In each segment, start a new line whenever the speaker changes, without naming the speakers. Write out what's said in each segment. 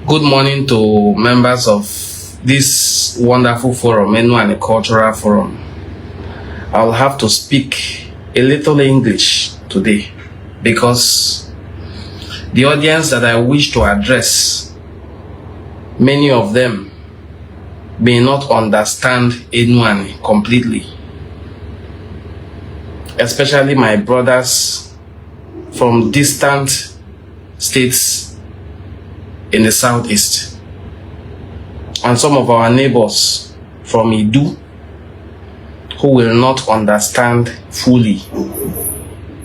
Good morning to members of this wonderful forum, and Cultural Forum. I'll have to speak a little English today because the audience that I wish to address, many of them may not understand Enuani completely, especially my brothers from distant states in the southeast, and some of our neighbors from Idu who will not understand fully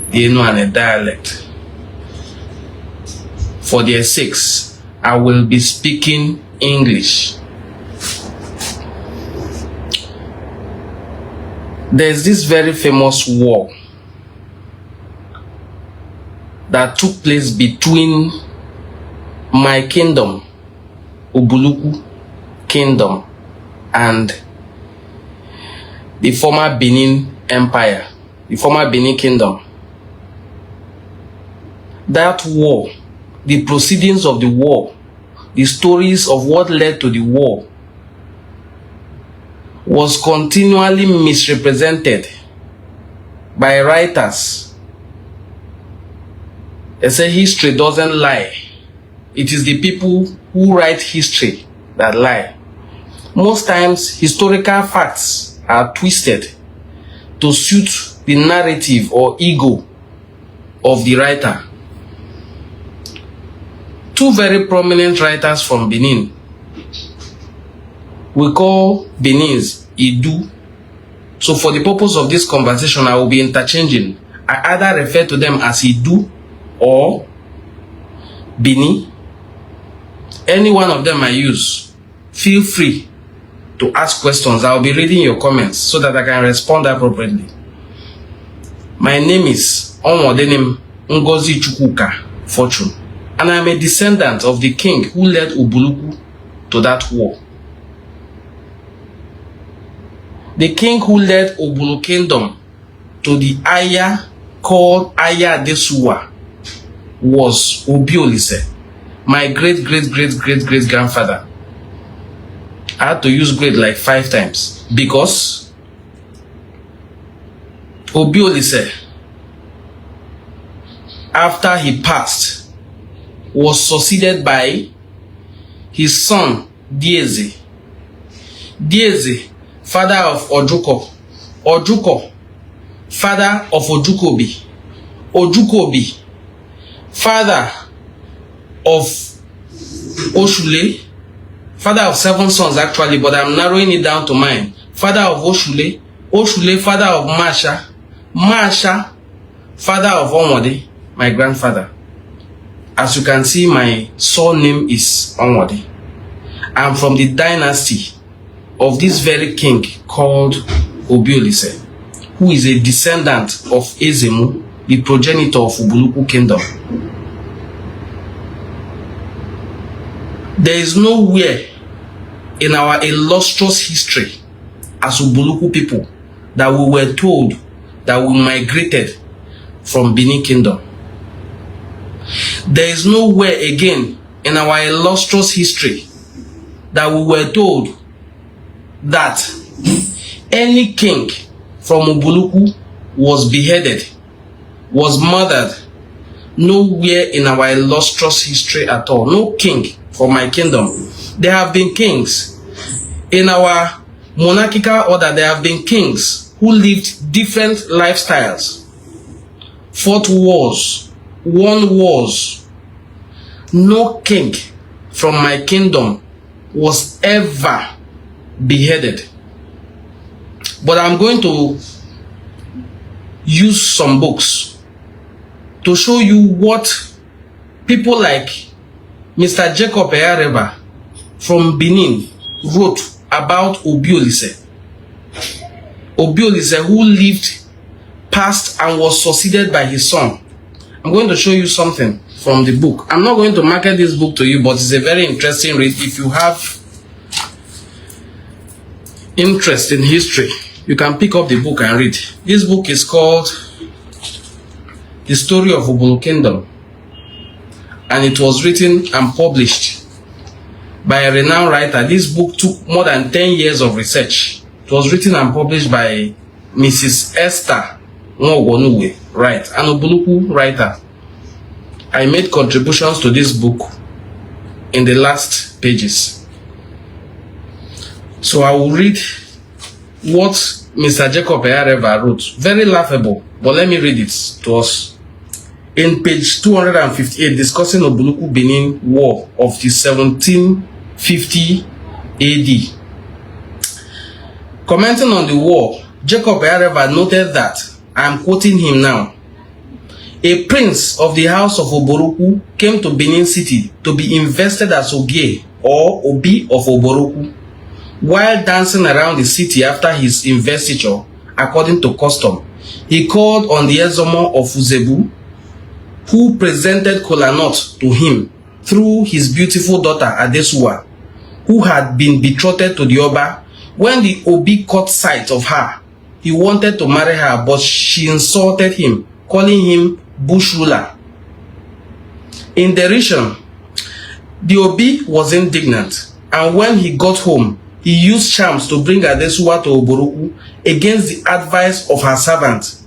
the Enuani dialect. For their sakes, I will be speaking English. There's this very famous war that took place between my kingdom, Ubulu-uku Kingdom, and the former Benin Empire, the former Benin Kingdom. That war, the proceedings of the war, the stories of what led to the war was continually misrepresented by writers. They say history doesn't lie. It is the people who write history that lie. Most times, historical facts are twisted to suit the narrative or ego of the writer. Two very prominent writers from Benin, we call Benin's Idu. So for the purpose of this conversation, I will be interchanging. I either refer to them as Idu or Benin. Any one of them I use, feel free to ask questions. I'll be reading your comments so that I can respond appropriately. My name is Onwodenim Ngozi Chukwuka Fortune, and I'm a descendant of the king who led Ubulu-uku to that war. The king who led Ubulu Kingdom to the Aya called Aya Adesuwa was Obi Olise, my great-great-great-great-great-grandfather. I had to use great like 5 times because Obi Olise, after he passed, was succeeded by his son Diese. Diese, father of Ojuko. Ojuko, father of Ojukobi. Ojukobi, father of Oshule, father of 7 sons actually, but I'm narrowing it down to mine. Father of Oshule, Oshule, father of Masha, Masha, father of Onwode, my grandfather. As you can see, my surname is Onwode. I'm from the dynasty of this very king called Obi Olise, who is a descendant of Ezemu, the progenitor of Ubulu-uku Kingdom. There is nowhere in our illustrious history as Ubulu-uku people that we were told that we migrated from Benin Kingdom. There is nowhere again in our illustrious history that we were told that any king from Ubulu-uku was beheaded, was murdered. Nowhere in our illustrious history at all. No king from my kingdom. There have been kings. In our monarchical order, there have been kings who lived different lifestyles, fought wars, won wars. No king from my kingdom was ever beheaded. But I'm going to use some books to show you what people like Mr. Jacob Eyareba from Benin wrote about Obi Olise. Obi Olise, who lived, passed, and was succeeded by his son. I'm going to show you something from the book. I'm not going to market this book to you, but it's a very interesting read. If you have interest in history, you can pick up the book and read. This book is called The Story of Ubulu Kingdom, and it was written and published by a renowned writer. This book took more than 10 years of research. It was written and published by Mrs. Esther Nwogonuwe, right, an Ubulu-uku writer. I made contributions to this book in the last pages. So I will read what Mr. Jacob Eyareva wrote. Very laughable, but let me read it to us. In page 258, discussing Ubulu-Benin War of the 1750 AD. Commenting on the war, Jacob Eyareva noted that, I am quoting him now, a prince of the house of Ubulu-uku came to Benin City to be invested as Ogie or Obi of Ubulu-uku. While dancing around the city after his investiture, according to custom, he called on the Ezomo of Uzebu, who presented kola nut to him through his beautiful daughter Adesuwa, who had been betrothed to the Oba. When the Obi caught sight of her, he wanted to marry her, but she insulted him, calling him bush ruler. In derision, the Obi was indignant, and when he got home, he used charms to bring Adesuwa to Ubulu-uku against the advice of her servant.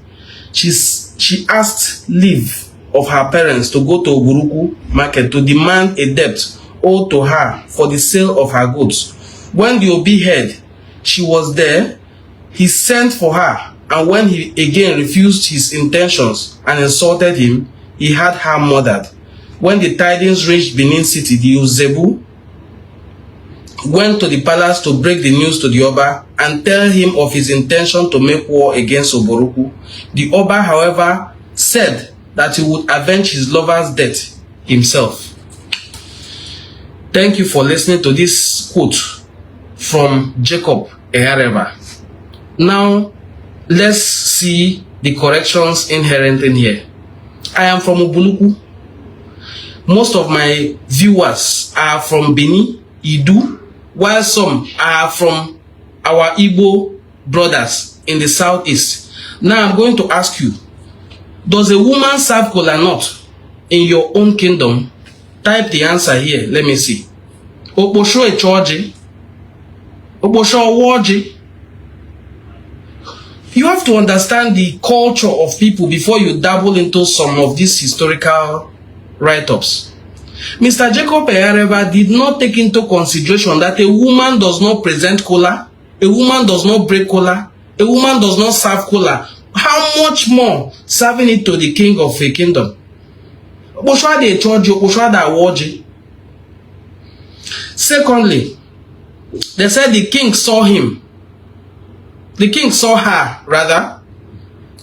She asked leave of her parents to go to Ubulu-uku market to demand a debt owed to her for the sale of her goods. When the Obi heard she was there, he sent for her, and when he again refused his intentions and insulted him, he had her murdered. When the tidings reached Benin City, the Uzebu went to the palace to break the news to the Oba and tell him of his intention to make war against Ubulu-uku. The Oba, however, said that he would avenge his lover's death himself. Thank you for listening to this quote from Jacob Eyareva. Now, let's see the corrections inherent in here. I am from Ubulu-uku. Most of my viewers are from Benin, Idu, while some are from our Igbo brothers in the southeast. Now I'm going to ask you, does a woman serve kola nut in your own kingdom? Type the answer here. Let me see. Okposho echoji. Okposho owoji. You have to understand the culture of people before you dabble into some of these historical write-ups. Mr. Jacob Eyareva did not take into consideration that a woman does not present kola, a woman does not break kola, a woman does not serve kola. How much more serving it to the king of a kingdom? Secondly, they said the king saw him. The king saw her, rather,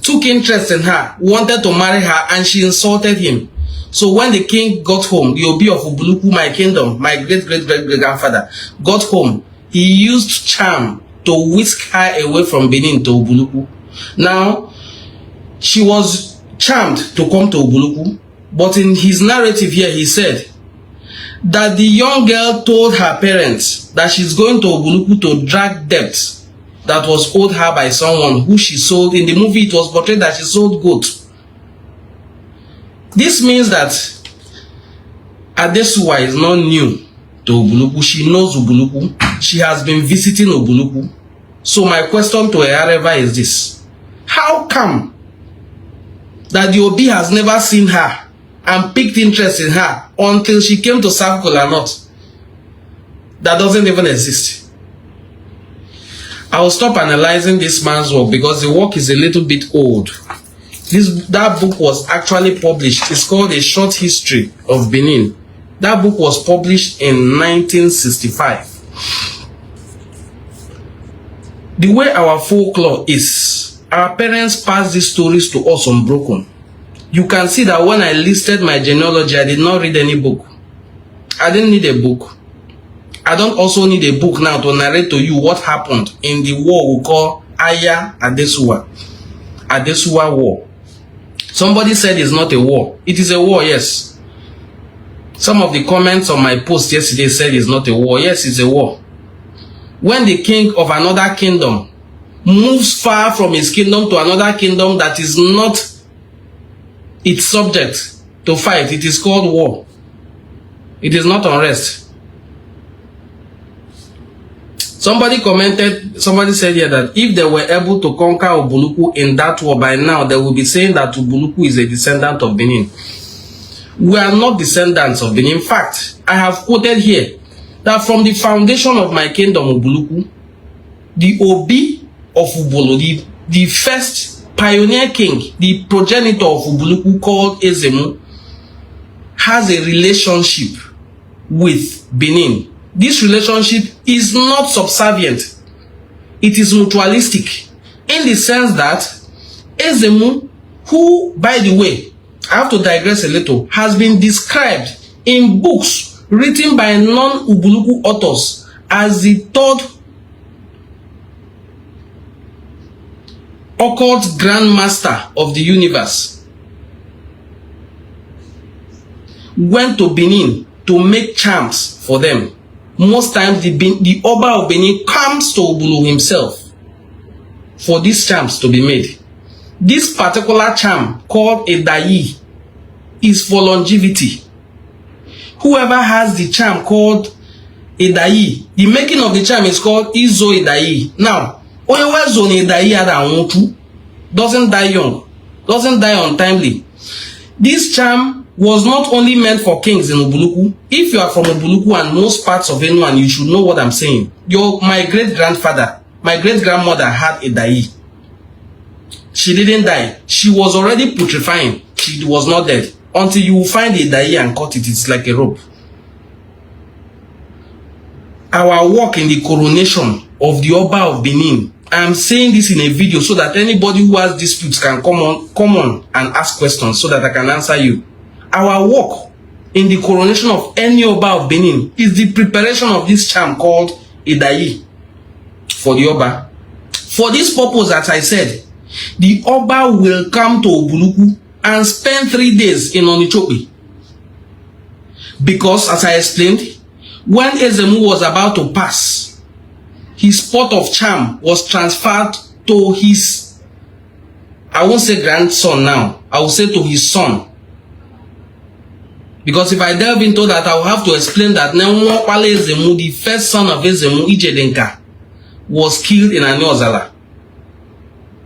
took interest in her, wanted to marry her, and she insulted him. So when the king got home, the Obi of Ubulu-uku, my kingdom, my great-great-great-grandfather, got home, he used charm to whisk her away from Benin to Ubulu-uku. Now, she was charmed to come to Ubulu-uku, but in his narrative here, he said that the young girl told her parents that she's going to Ubulu-uku to drag debts that was owed her by someone who she sold. In the movie, it was portrayed that she sold goat. This means that Adesuwa is not new to Ubulu-uku. She knows Ubulu-uku. She has been visiting Ubulu-uku. So my question to Eyareva is this. How come that the Obi has never seen her and picked interest in her until she came to serve kola nut? That doesn't even exist. I will stop analyzing this man's work because the work is a little bit old. That book was actually published. It's called A Short History of Benin. That book was published in 1965. The way our folklore is, our parents passed these stories to us unbroken. You can see that when I listed my genealogy, I did not read any book. I didn't need a book. I don't also need a book now to narrate to you what happened in the war we call Aya Adesuwa War. Somebody said it's not a war. It is a war, yes. Some of the comments on my post yesterday said it's not a war. Yes, it's a war. When the king of another kingdom moves far from his kingdom to another kingdom that is not its subject to fight, it is called war. It is not unrest. Somebody said here that if they were able to conquer Ubulu-uku in that war, by now they will be saying that Ubulu-uku is a descendant of Benin. We are not descendants of Benin. In fact, I have quoted here that from the foundation of my kingdom, Ubulu-uku, the Obi of Ubulu, the first pioneer king, the progenitor of Ubulu-uku called Ezemu, has a relationship with Benin. This relationship is not subservient. It is mutualistic in the sense that Ezemu, who, by the way, I have to digress a little, has been described in books written by non-Ubulu-uku authors as the third occult grandmaster of the universe, went to Benin to make charms for them. Most times the Oba of Benin comes to Ubulu himself for these charms to be made. This particular charm called a dayi is for longevity. Whoever has the charm called a dayi, the making of the charm is called Izo Idayi. Now, doesn't die young, doesn't die untimely. This charm was not only meant for kings in Ubulu-uku. If you are from Ubulu-uku and most parts of anyone, you should know what I'm saying. My great-grandfather, my great-grandmother had a dayi. She didn't die. She was already putrefying. She was not dead. Until you find a dayi and cut it, it's like a rope. Our work in the coronation of the Oba of Benin, I'm saying this in a video so that anybody who has disputes can come on and ask questions so that I can answer you. Our work in the coronation of any Oba of Benin is the preparation of this charm called Idayi for the Oba. For this purpose, as I said, the Oba will come to Ubulu-uku and spend 3 days in Onichopi. Because, as I explained, when Ezemu was about to pass, his pot of charm was transferred to his, I won't say grandson now, I will say to his son. Because if I delve into that, I will have to explain that Nenwokpale Ezemu, the first son of Ezemu, Ijedenka, was killed in Aniozala.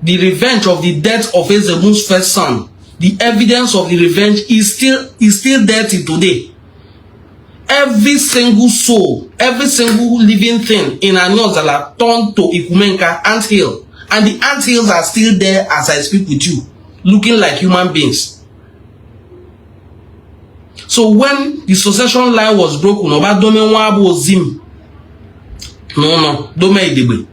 The revenge of the death of Ezemu's first son, the evidence of the revenge is still there till today. Every single soul, every single living thing in Aniozala turned to Ikumenka anthill. And the anthills are still there as I speak with you, looking like human beings. So when the succession line was broken, Oba Dome Nwabo Zim. No, Dome Idebe.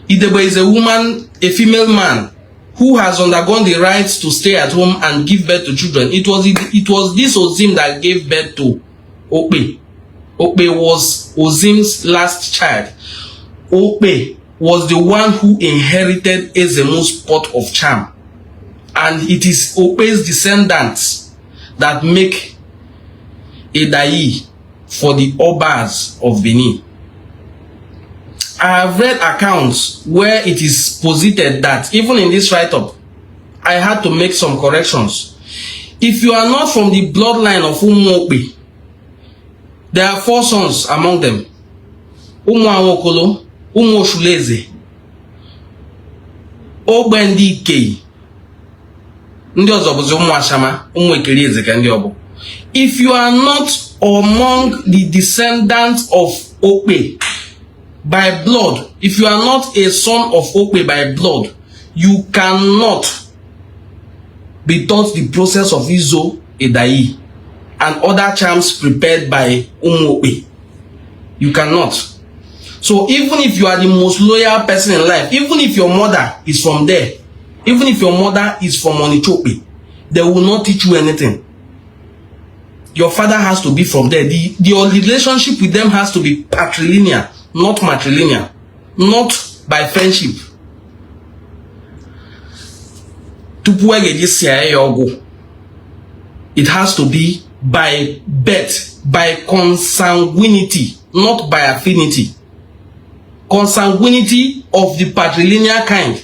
Idebe is a woman, a female man, who has undergone the rights to stay at home and give birth to children. It was this Ozim that gave birth to Okpe. Okpe was Ozim's last child. Okpe was the one who inherited Ezemu's pot of charm. And it is Okpe's descendants that make Idayi for the Obas of Benin. I have read accounts where it is posited that even in this write-up, I had to make some corrections. If you are not from the bloodline of Okpe, there are 4 sons among them. Awokolo, Oshuleze, Obendike, ndị ọzọ bụzi Ashama, Ekerieze ka ndị ọbụ. If you are not among the descendants of Okpe by blood, if you are not a son of Okpe by blood, you cannot be taught the process of Izo Idayi and other charms prepared by Okpe. You cannot. So even if you are the most loyal person in life, even if your mother is from there, even if your mother is from Onichope, they will not teach you anything. Your father has to be from there. Your relationship with them has to be patrilineal, not matrilineal, not by friendship. It has to be by birth, by consanguinity, not by affinity. Consanguinity of the patrilineal kind.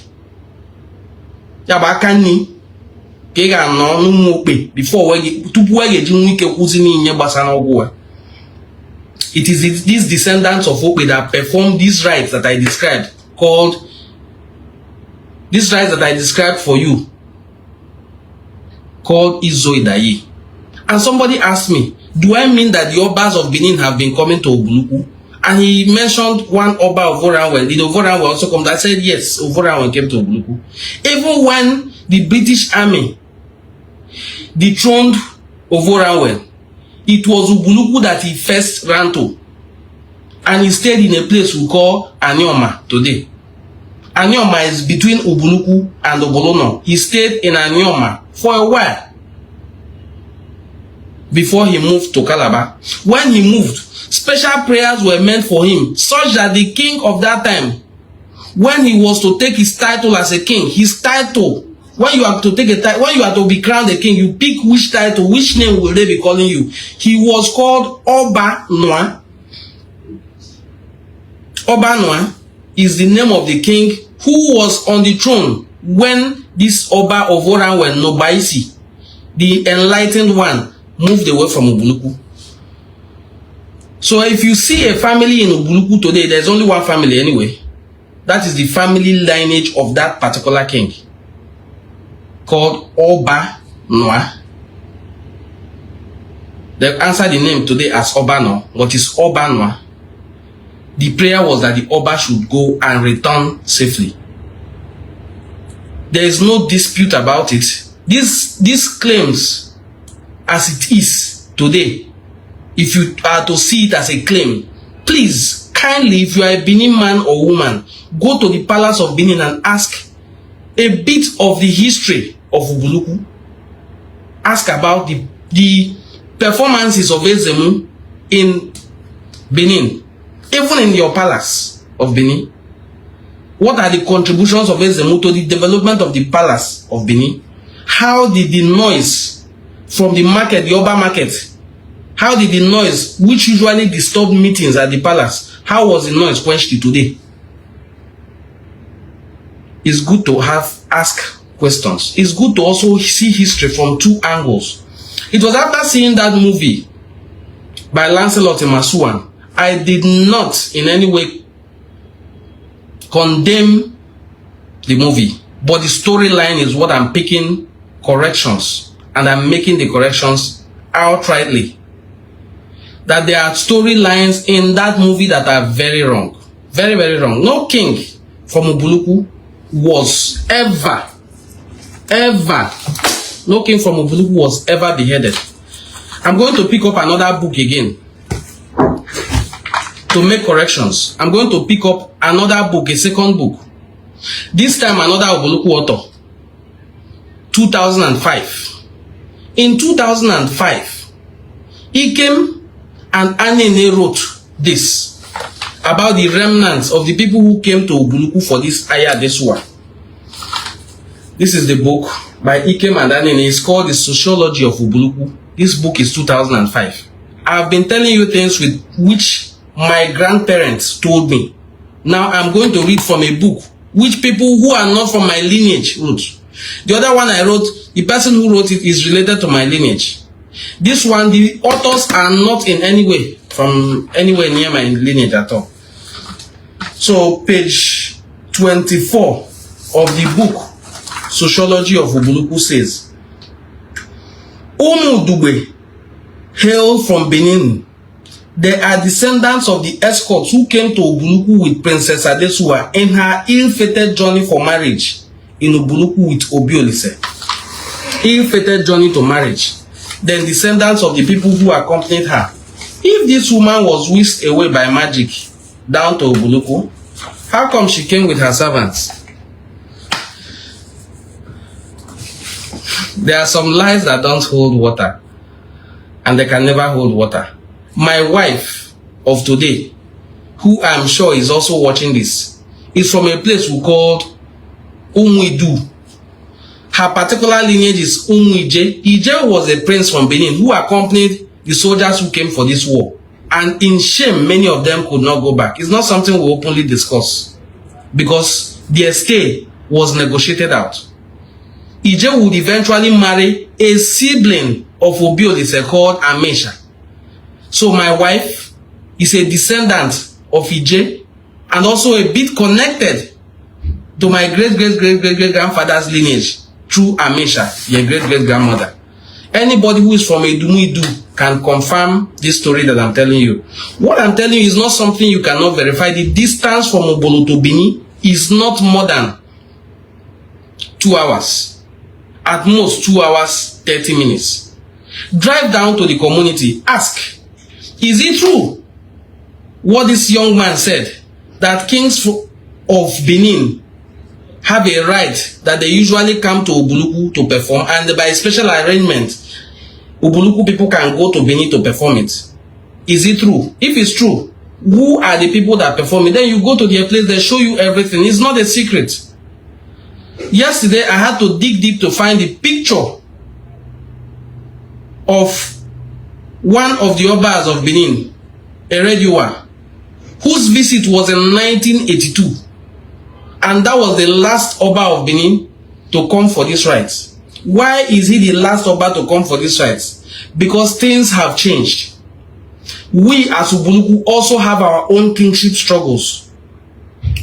Yabakani. Before It is these descendants of Okpe that perform these rites that I described, these rites that I described for you, called Izoidayi. And somebody asked me, do I mean that the Obas of Benin have been coming to Ubulu-uku? And he mentioned one Oba of Oranwe. Did Oranwe also come? I said yes, Oranwe came to Ubulu-uku. Even when the British army dethroned Oranwe, it was Ubulu-uku that he first ran to. And he stayed in a place we call Anioma today. Anioma is between Ubulu-uku and Obolono. He stayed in Anioma for a while before he moved to Calabar. When he moved, special prayers were meant for him, such that the king of that time, when he was to take his title as a king, his title, when you are to take a title, when you are to be crowned a king, you pick which title, which name will they be calling you. He was called Oba Noa. Oba Noa is the name of the king who was on the throne when this Oba of Oranwe Nobaisi, the enlightened one, moved away from Ubulu-uku. So if you see a family in Ubulu-uku today, there's only one family anyway. That is the family lineage of that particular king, called Oba Noa. They answered the name today as Oba Noa. What is Oba Noa? The prayer was that the Oba should go and return safely. There is no dispute about it. These claims, as it is today, if you are to see it as a claim, please, kindly, if you are a Benin man or woman, go to the palace of Benin and ask a bit of the history of Ubulu-uku. Ask about the performances of Ezemu in Benin, even in your palace of Benin. What are the contributions of Ezemu to the development of the palace of Benin? How did the noise from the market, the Oba market, how did the noise, which usually disturbed meetings at the palace, how was the noise quenched today? It's good to ask questions. It's good to also see history from two angles. It was after seeing that movie by Lancelot Emasuan, I did not in any way condemn the movie, but the storyline is what I'm picking corrections, and I'm making the corrections outrightly. That there are storylines in that movie that are very wrong. Very, very wrong. No king from Ubulu-uku was ever, no king from Ubulu-uku was ever beheaded. I'm going to pick up another book again to make corrections. I'm going to pick up another book, a second book. This time another Ubulu-uku author. 2005. In 2005, Ikem and Anene wrote this about the remnants of the people who came to Ubulu-uku for this Adesuwa. This is the book by Ikem and Anene. It's called The Sociology of Ubulu-uku. This book is 2005. I've been telling you things with which my grandparents told me. Now I'm going to read from a book which people who are not from my lineage wrote. The other one I wrote, the person who wrote it is related to my lineage. This one, the authors are not in any way from anywhere near my lineage at all. So page 24 of the book Sociology of Ubulu-uku says, Umudugbe hail from Benin. They are descendants of the escorts who came to Ubulu-uku with Princess Adesuwa in her ill-fated journey for marriage in Ubulu-uku with Obi Olise. Ill-fated journey to marriage. Then descendants of the people who accompanied her. If this woman was whisked away by magic down to Ubulu-uku, how come she came with her servants? There are some lies that don't hold water, and they can never hold water. My wife of today, who I'm sure is also watching this, is from a place we called Umuidu. Her particular lineage is Umuije. Ije was a prince from Benin who accompanied the soldiers who came for this war. And in shame, many of them could not go back. It's not something we openly discuss because their stay was negotiated out. Ije would eventually marry a sibling of Obi Olise called Amesha. So my wife is a descendant of Ije and also a bit connected to my great-great-great-great-grandfather's lineage through Amisha, your great-great-grandmother. Anybody who is from Edumuidu can confirm this story that I'm telling you. What I'm telling you is not something you cannot verify. The distance from Obolo to Benin is not more than 2 hours. At most 2 hours, 30 minutes. Drive down to the community. Ask, is it true what this young man said, that kings of Benin have a right that they usually come to Ubulu-uku to perform, and by special arrangement, Ubulu-uku people can go to Benin to perform it? Is it true? If it's true, who are the people that perform it? Then you go to their place, they show you everything. It's not a secret. Yesterday, I had to dig deep to find the picture of one of the Obas of Benin, Adesuwa, whose visit was in 1982. And that was the last Oba of Benin to come for this rites. Why is he the last Oba to come for this rites? Because things have changed. We as Ubulu-uku also have our own kingship struggles,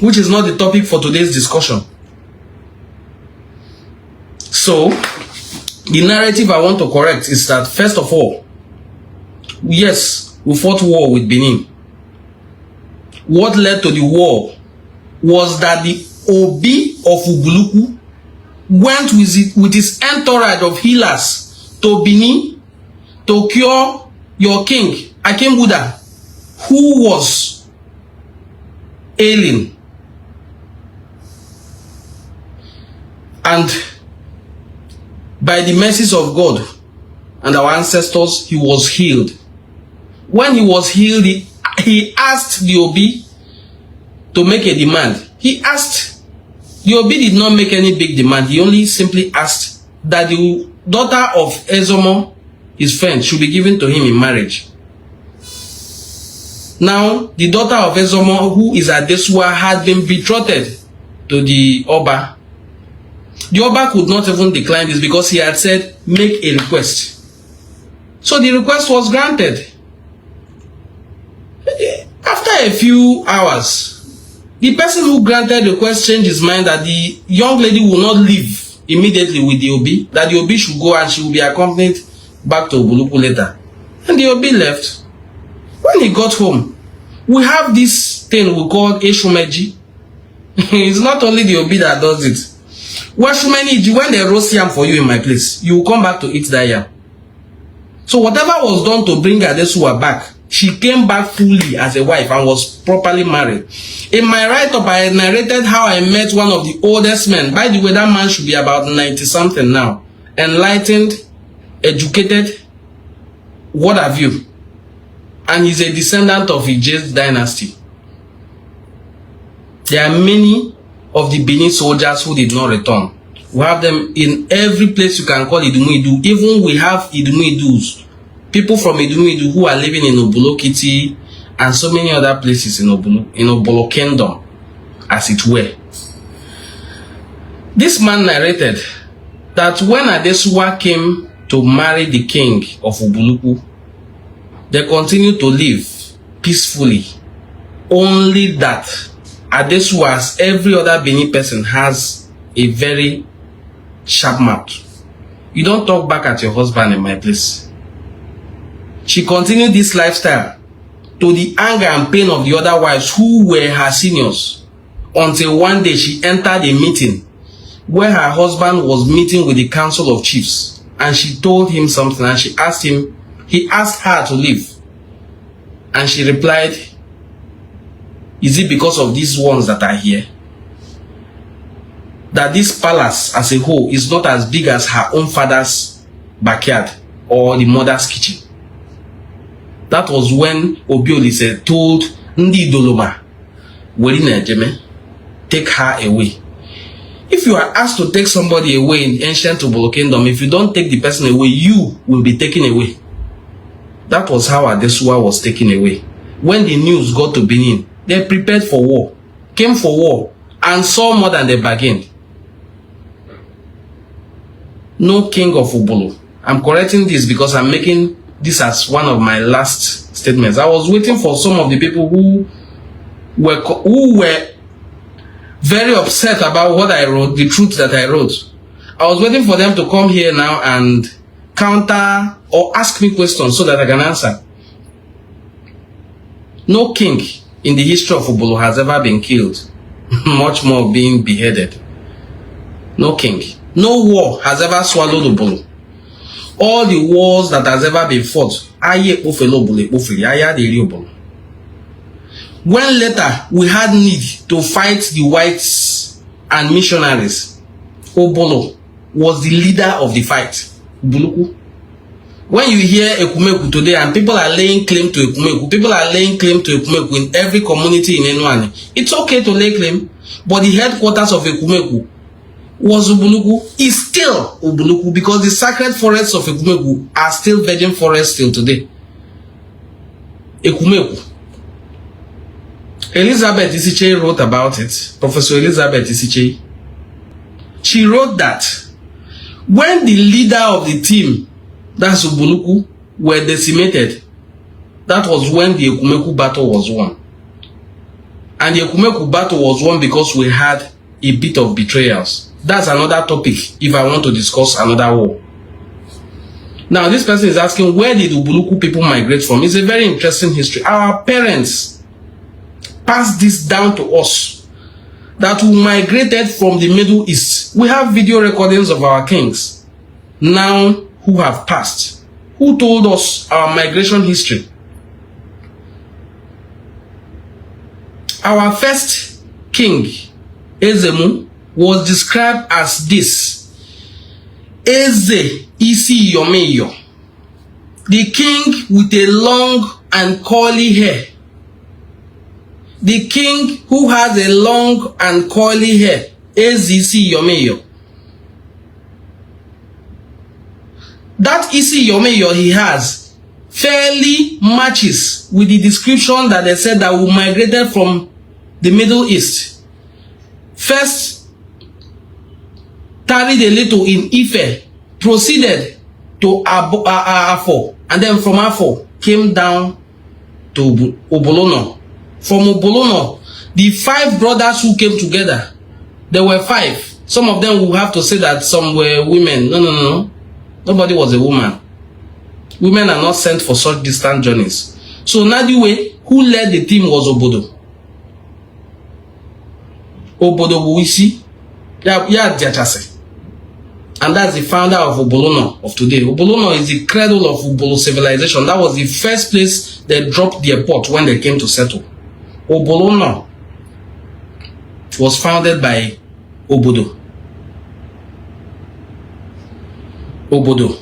which is not the topic for today's discussion. So, the narrative I want to correct is that, first of all, yes, we fought war with Benin. What led to the war was that the Obi of Ubulu-uku went with his entourage of healers to Benin to cure your king, Akhengbuda, who was ailing. And by the mercies of God and our ancestors, he was healed. When he was healed, he asked the Obi to make a demand. The Obi did not make any big demand. He only simply asked that the daughter of Ezomo, his friend, should be given to him in marriage. Now, the daughter of Ezomo, who is Adesuwa, had been betrothed to the Oba. The Oba could not even decline this because he had said, make a request. So the request was granted. After a few hours, the person who granted the request changed his mind that the young lady will not leave immediately with the Obi, that the Obi should go and she will be accompanied back to Ubulu-uku later. And the Obi left. When he got home, we have this thing we call Eshumeji. It's not only the Obi that does it. When they roast yam for you in my place, you will come back to eat that yam. So whatever was done to bring Adesuwa back, she came back fully as a wife and was properly married. In my write-up, I narrated how I met one of the oldest men. By the way, that man should be about 90-something now. Enlightened, educated, what have you. And he's a descendant of Ije's dynasty. There are many of the Benin soldiers who did not return. We have them in every place you can call Idumuidu. Even we have Idumuidus. People from Idumuidu who are living in Ubulu and so many other places in Obolo Kingdom, as it were. This man narrated that when Adesuwa came to marry the king of Ubulu-uku, they continued to live peacefully. Only that Adesuwa, as every other Benin person, has a very sharp mouth. You don't talk back at your husband in my place. She continued this lifestyle to the anger and pain of the other wives who were her seniors, until one day she entered a meeting where her husband was meeting with the council of chiefs, and she told him something, and he asked her to leave, and she replied, is it because of these ones that are here? That this palace as a whole is not as big as her own father's backyard or the mother's kitchen. That was when Obi Olise told Ndi Doloma, take her away. If you are asked to take somebody away in ancient Ubulu Kingdom, if you don't take the person away, you will be taken away. That was how Adesuwa was taken away. When the news got to Benin, they prepared for war, came for war, and saw more than they bargained. No king of Ubulu. I'm correcting this because I'm making this as one of my last statements. I was waiting for some of the people who were very upset about what I wrote, the truth that I wrote. I was waiting for them to come here now and counter or ask me questions so that I can answer. No king in the history of Ubulu has ever been killed, much more being beheaded. No king. No war has ever swallowed Ubulu. All the wars that has ever been fought, when later we had need to fight the whites and missionaries, Ubulu was the leader of the fight. Ubulu-uku. When you hear Ekumeku today and people are laying claim to Ekumeku, people are laying claim to Ekumeku in every community in Enuani. It's okay to lay claim, but the headquarters of Ekumeku was Ubulu-uku, is still Ubulu-uku, because the sacred forests of Ekumeku are still virgin forests till today. Ekumeku. Elizabeth Isichei wrote about it. Professor Elizabeth Isichei. She wrote that when the leader of the team, that's Ubulu-uku, were decimated, that was when the Ekumeku battle was won. And the Ekumeku battle was won because we had a bit of betrayals. That's another topic if I want to discuss another war. Now, this person is asking, where did Ubulu-uku people migrate from? It's a very interesting history. Our parents passed this down to us, that we migrated from the Middle East. We have video recordings of our kings now who have passed, who told us our migration history. Our first king, Ezemu, was described as this: Eze Isi Yomeyo, the king with a long and curly hair. The king who has a long and curly hair, Eze Isi Yomeyo. That Isi Yomeyo he has fairly matches with the description that they said that we migrated from the Middle East. First, tarried a little in Ife, proceeded to Afo, and then from Afo came down to Obolono. From Obolono, the 5 brothers who came together, there were 5. Some of them will have to say that some were women. No. Nobody was a woman. Women are not sent for such distant journeys. So Nadiwe, who led the team, was Obodo. Obodo Buisi, Diachase. And that's the founder of Obolono of today. Obolono is the cradle of Ubulu civilization. That was the first place they dropped their pot when they came to settle. Obolono was founded by Obodo. Obodo.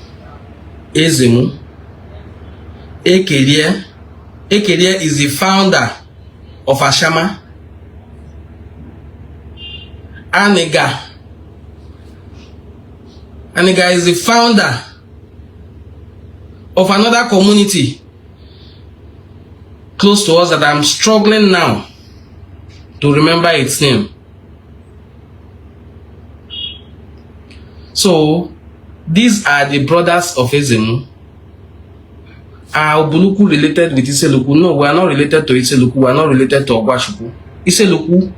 Ezemu. Ekerie. Ekerie is the founder of Ashama. Anega. Anega is the founder of another community close to us that I'm struggling now to remember its name. So, these are the brothers of Ezemu. Are Ubulu-uku related with Iseluku? No, we are not related to Iseluku. We are not related to Ogwashuku. Iseluku,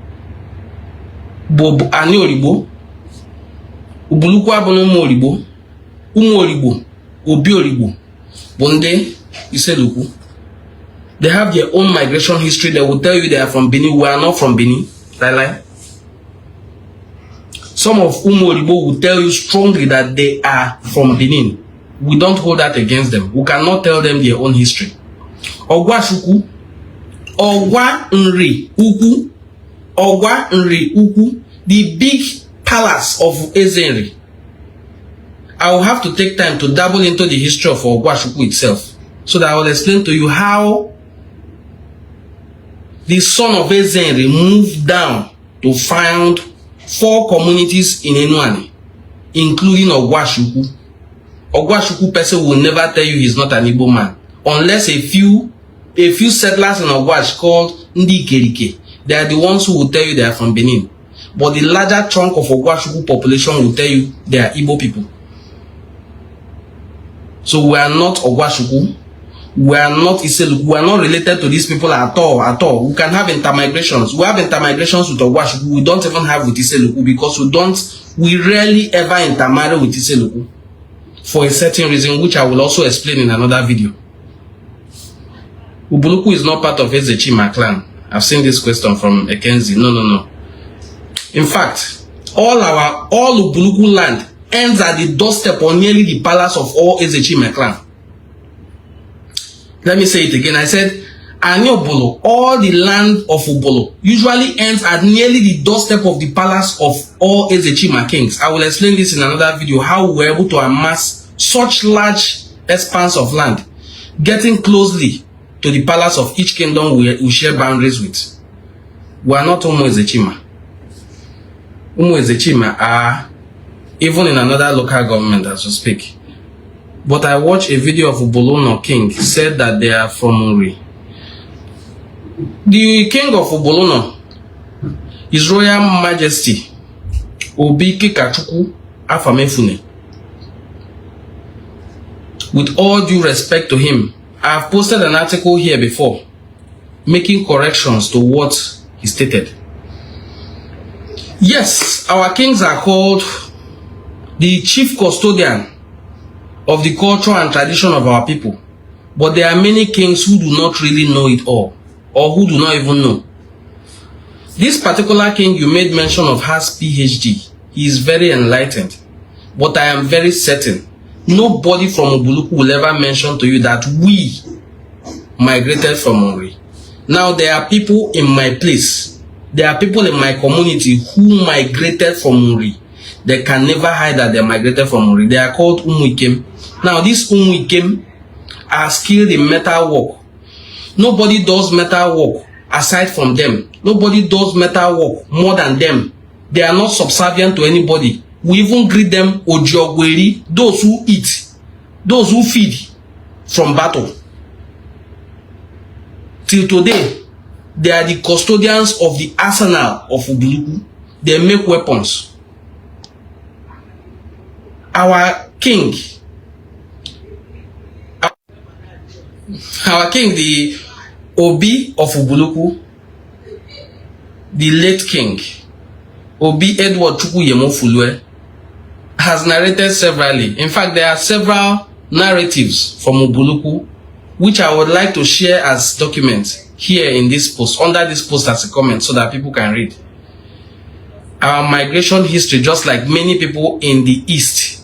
Ani Oribo. Ubulu-uku abụna ụmụ Oribo. Ụmụ Oribo, Obi Oribo, Bonde, Iseluku. They have their own migration history. They will tell you they are from Benin. We are not from Benin. Lie. Some of Umu Oribo will tell you strongly that they are from Benin. We don't hold that against them. We cannot tell them their own history. Ogwashuku, Ogwa Nri Uku, Ogwa Nri Uku, the big palace of Ezenri. I will have to take time to dabble into the history of Ogwashuku itself, so that I will explain to you how the son of Ezenri moved down to found 4 communities in Enuani, including Ogwashuku. Ogwashuku person will never tell you he's not an Igbo man, unless a few settlers in Ogwash called Ndi Kerike. They are the ones who will tell you they are from Benin. But the larger chunk of Ogwashuku population will tell you they are Igbo people. So we are not Ogwashuku. We are not Iseluku. We are not related to these people at all. At all. We can have intermigrations. We have intermigrations with Ogwashuku. We don't even have with Iseluku because we rarely ever intermarry with Iseluku for a certain reason, which I will also explain in another video. Ubulu-uku is not part of Ezechima clan. I've seen this question from Ekenzi. No. In fact, all Ubulu-uku land ends at the doorstep or nearly the palace of all Ezechima clan. Let me say it again. I said, Ubulu, all the land of Ubulu usually ends at nearly the doorstep of the palace of all Ezechima kings. I will explain this in another video, how we were able to amass such large expanse of land, getting closely to the palace of each kingdom we share boundaries with. We are not Umu Ezechima. Umu Ezechima are even in another local government as we speak. But I watched a video of Ubulu king said that they are from Uri. The king of Ubulu, His Royal Majesty Obi Akhengbuda. With all due respect to him, I have posted an article here before, making corrections to what he stated. Yes, our kings are called the chief custodian of the culture and tradition of our people. But there are many kings who do not really know it all, or who do not even know. This particular king you made mention of has PhD. He is very enlightened. But I am very certain nobody from Ubulu-uku will ever mention to you that we migrated from Uri. Now there are people in my place. There are people in my community who migrated from Uri. They can never hide that they migrated from Uri. They are called Umuikem. Now, these Umuikem are skilled in metal work. Nobody does metal work aside from them. Nobody does metal work more than them. They are not subservient to anybody. We even greet them Ojiogweri, those who eat, those who feed from battle. Till today, they are the custodians of the arsenal of Ubulu-uku. They make weapons. Our king, the Obi of Ubulu-uku, the late king, Obi Edward Chukwu, has narrated severally. In fact, there are several narratives from Ubulu-uku, which I would like to share as documents here in this post, under this post as a comment, so that people can read. Our migration history, just like many people in the East,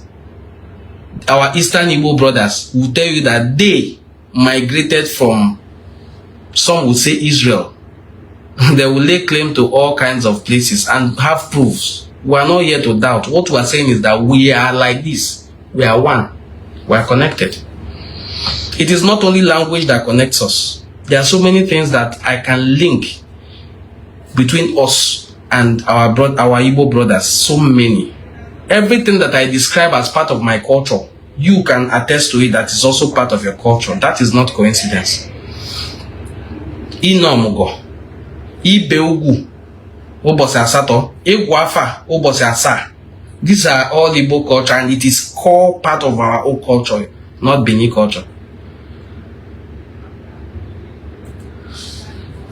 our Eastern Igbo brothers will tell you that they migrated from, some would say, Israel. They will lay claim to all kinds of places and have proofs. We are not here to doubt. What we are saying is that we are like this. We are one. We are connected. It is not only language that connects us. There are so many things that I can link between us and our Igbo brothers. So many. Everything that I describe as part of my culture, you can attest to it that is also part of your culture. That is not coincidence. Inomugo, Ibeugu, Obosi Asato, Egwafa, Obosi Asa. These are all Igbo culture, and it is core part of our own culture, not Benin culture.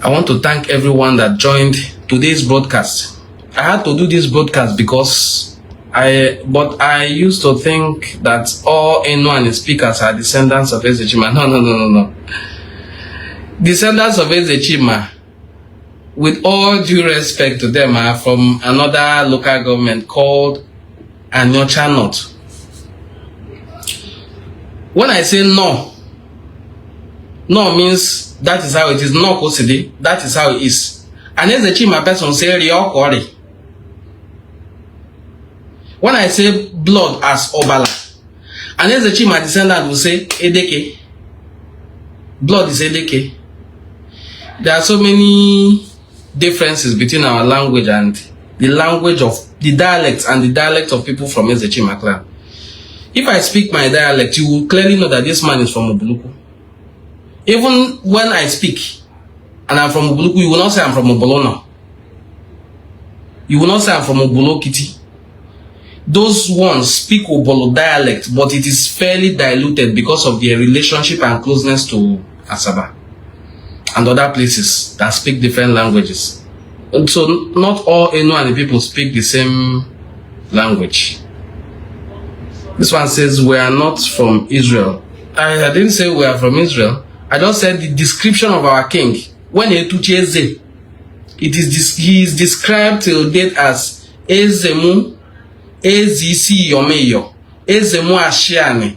I want to thank everyone that joined today's broadcast. I had to do this broadcast because I used to think that all N1 speakers are descendants of Ezechima. No. Descendants of Ezechima, with all due respect to them, are from another local government called Anyocha North. When I say no means that is how it is. No Kosidi, that is how it is. And Ezechima person say Riokori. When I say blood as Obala, and Ezechima descendant will say Edeke. Blood is Edeke. There are so many differences between our language and the language of the dialects and the dialect of people from Ezechima clan. If I speak my dialect, you will clearly know that this man is from Ubulu-uku. Even when I speak and I'm from Ubulu-uku, you will not say I'm from Obolona. You will not say I'm from Ubulu-Kiti. Those ones speak Obolo dialect, but it is fairly diluted because of their relationship and closeness to Asaba and other places that speak different languages. And so not all Enuani people speak the same language. This one says we are not from Israel. I didn't say we are from Israel. I just said the description of our king. When Etucheze, he is described till date as Ezemu Ezisi Yomeyo. Ezemu Ashiani.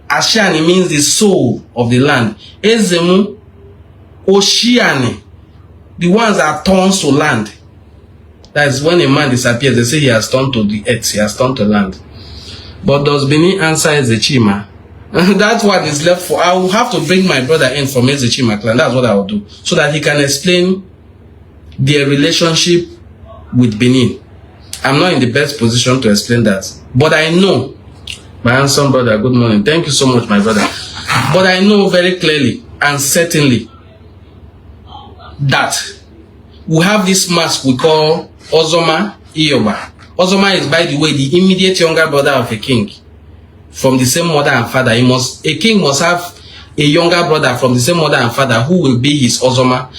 Ashiani means the soul of the land. Ezemu Oshiani. The ones that turns to land. That is when a man disappears, they say he has turned to the earth, he has turned to land. But does Benin answer Ezechima? That's what is left for. I will have to bring my brother in from Ezechima clan. That's what I will do. So that he can explain their relationship with Benin. I'm not in the best position to explain that. But I know, my handsome brother, good morning. Thank you so much, my brother. But I know very clearly and certainly that we have this mask we call Ozoma Iyoba. Ozoma is, by the way, the immediate younger brother of a king from the same mother and father. A king must have a younger brother from the same mother and father who will be his Ozoma.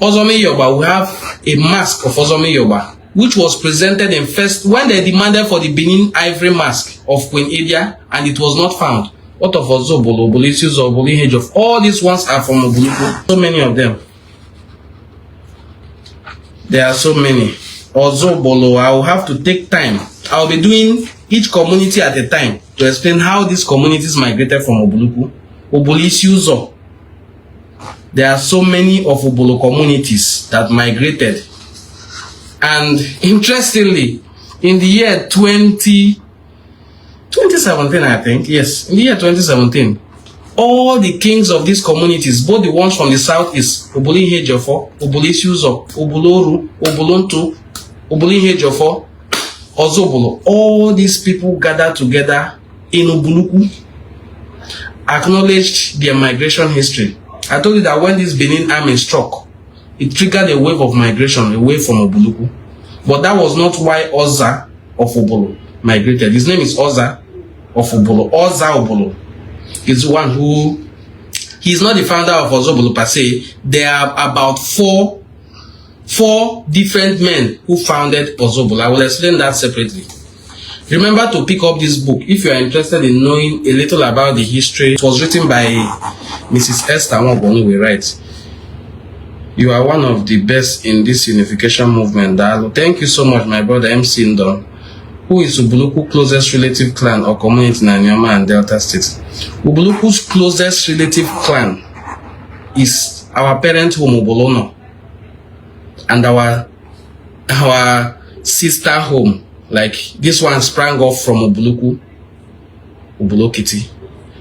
Ozoma Iyoba, we have a mask of Ozoma Iyoba, which was presented in first when they demanded for the Benin ivory mask of Queen Edia, and it was not found. What of Ozobolo, Obolisius, or Ubulu-uku? All these ones are from Ubulu-uku. So many of them. There are so many. Ozobolo, I will have to take time. I will be doing each community at a time to explain how these communities migrated from Ubulu-uku. Obolisius. There are so many of Ubulu communities that migrated. And interestingly, in the year 2017, I think, yes, in the year 2017, all the kings of these communities, both the ones from the southeast, Ubulu-uku, Obolisius, Ubulu-uru, Ubuluntu, Ubulu-uku, Ozobolo, all these people gathered together in Ubulu-uku, acknowledged their migration history. I told you that when this Benin army struck, it triggered a wave of migration away from Ubulu-uku. But that was not why Oza of Ubulu migrated. His name is Oza of Ubulu. Oza Ubulu is the one who, he's not the founder of Ozobolo per se. There are about four different men who founded Ozobolo. I will explain that separately. Remember to pick up this book if you are interested in knowing a little about the history. It was written by Mrs. Esther Nwabonu, we write. You are one of the best in this unification movement. Thank you so much, my brother MC Ndon. Who is Ubulu-uku's closest relative clan or community in Anyama and Delta State? Ubulu-uku's closest relative clan is our parent home, Ubolono, and our sister home. Like this one sprang off from Ubulu-uku, Ubulu-kiti.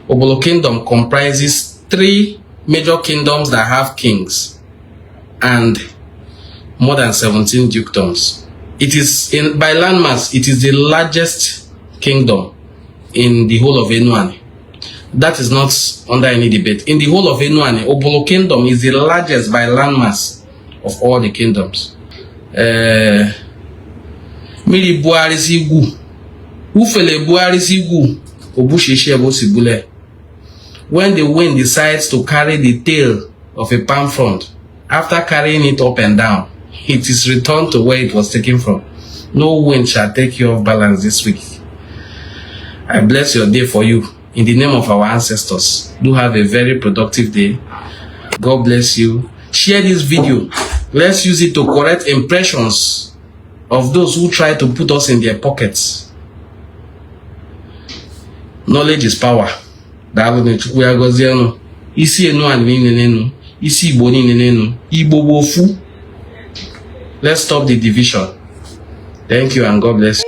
Ubulu Kingdom comprises 3 major kingdoms that have kings and more than 17 dukedoms. It is, by landmass, it is the largest kingdom in the whole of Enuani. That is not under any debate. In the whole of Enuani, Ubulu Kingdom is the largest by landmass of all the kingdoms. Miri Buhari Sigu. Ufele Buhari Sigu. Obushishebo Sibule. When the wind decides to carry the tail of a palm frond, after carrying it up and down, it is returned to where it was taken from. No wind shall take you off balance this week. I bless your day for you in the name of our ancestors. Do have a very productive day. God bless you. Share this video. Let's use it to correct impressions of those who try to put us in their pockets. Knowledge is power. Isi Enuani nenu, isi Igbo nenu, Igbo bofu. Let's stop the division. Thank you and God bless you.